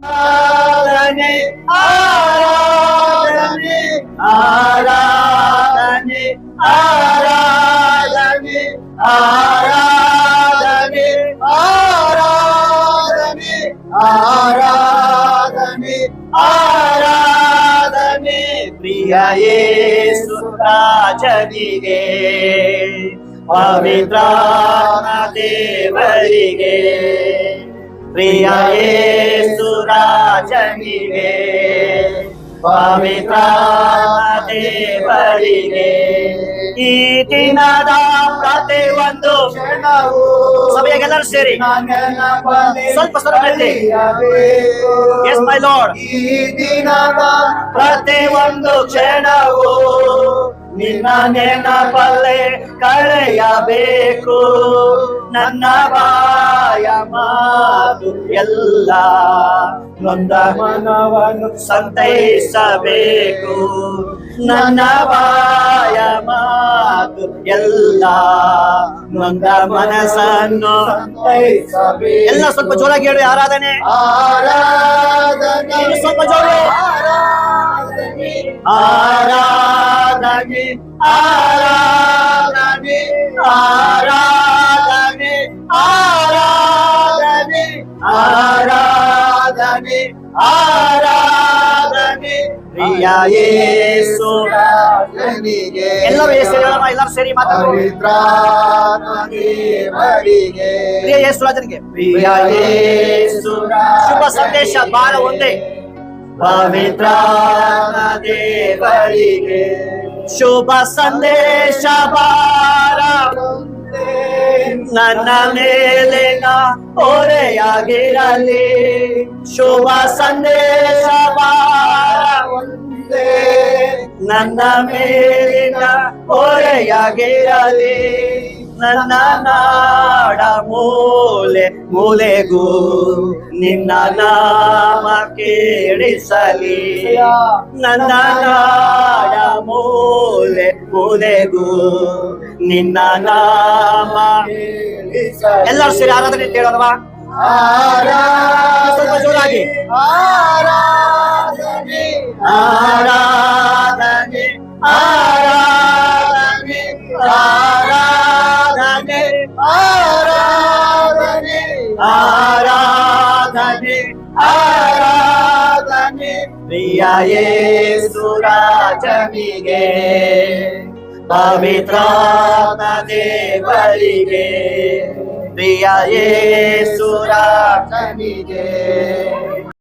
ಆರಾಧನೆ ಆರಾಧನೆ ಆರಾಧನೆ ಆರಾಧನೆ ಆರಾಧನೆ ಆರಾಧನೆ ಆರಾಧನೆ ಆರಾಧನೆ ಪ್ರಿಯ ಯೇಸು ರಾಜನಿಗೆ ಪವಿತ್ರಾತ್ಮ ದೇವರಿಗೆ ಪ್ರಿಯ ಯೇಸು ರಾಜನಿಗೆ ಪವಿತ್ರಾತ್ಮ ದೇವರಿಗೆ ಈ ದಿನದ ಪ್ರತಿಯೊಂದು ಕ್ಷಣವು ಸಭೆಗೆಲ್ಲರೂ ಸೇರಿ ಸ್ವಲ್ಪ ಸ್ವರದಲ್ಲಿ ಎಸ್ ಮೈ ಲಾರ್ಡ್ ಈ ದಿನದ ಪ್ರತಿಯೊಂದು ಕ್ಷಣವು ನಿನ್ನ ನೆನಪಲ್ಲೇ ಕಳೆಯಬೇಕು ನನ್ನ ಬಾಯ ಮಾತು ಎಲ್ಲ ನೊಂದ ಮನವನ್ನು ಸಂತೈಸಬೇಕು ನನ್ನ ಬಾಯ ಮಾತು ಎಲ್ಲ ನೊಂದ ಮನಸ್ಸನ್ನು ಸಂತೈಸಬೇಕು. ಎಲ್ಲ ಸ್ವಲ್ಪ ಜೋರಾಗಿ ಹೇಳಿ ಆರಾಧನೆ ಆರಾಧನೆ ಸ್ವಲ್ಪ ಜೋರ ಆರಾಧನೆ ಆರಾಧನೆ ಆರಾಧನೆ ಆರಾಧನೆ ಆರಾಧನೆ ಆರಾಧನೆ ಪ್ರಿಯ ಯೇಸು ರಾಜನಿಗೆ ಎಲ್ಲರೂ ಸೇರಿ ಮಾತಾಡಿ ಪ್ರಿಯ ಯೇಸು ರಾಜನಿಗೆ ಪ್ರಿಯ ಯೇಸು ಶುಭ ಸಂದೇಶ ಬಾರ ಒಂದೇ ಪವಿತ್ರಾತ್ಮ ದೇವರಿಗೆ ಶುಭ ಸಂದೇಶ ಬಾರ ನನ್ನ ಮೇಲಿನ ಹೊರೆಯಾಗಿರಲಿ ಶುಭ ಸಂದೇಶ ಬಾರ ನನ್ನ ಮೇಲಿನ ಹೊರೆಯಾಗಿರಲಿ ನನ್ನ ನಾಡ ಮೂಲೆ ಮೂಲೆಗೂ ನಿನ್ನ ನಾಮ ಕೇಳಿಸಲಿ ನನ್ನ ನಾಡ ಮೂಲೆ ಮೂಲೆಗೂ ನಿನ್ನ ನಾಮ ಎಲ್ಲರೂ ಸೇರಿ ಆರಾಧನೆ ಹೇಳೋಣವಾ ಸ್ವಲ್ಪ ಜೋರಾಗಿ ಆರಾಧನೆ ಆರಾಧನೆ ಆರಾಧನೆ ಆರಾಧನೆ ಆರಾಧನೆ ಆರಾಧನೆ ಆರಾಧನೆ ಪ್ರಿಯ ಯೇಸು ರಾಜನಿಗೆ ಪವಿತ್ರಾತ್ಮ ದೇವರಿಗೆ ಪ್ರಿಯ ಯೇಸು ರಾಜನಿಗೆ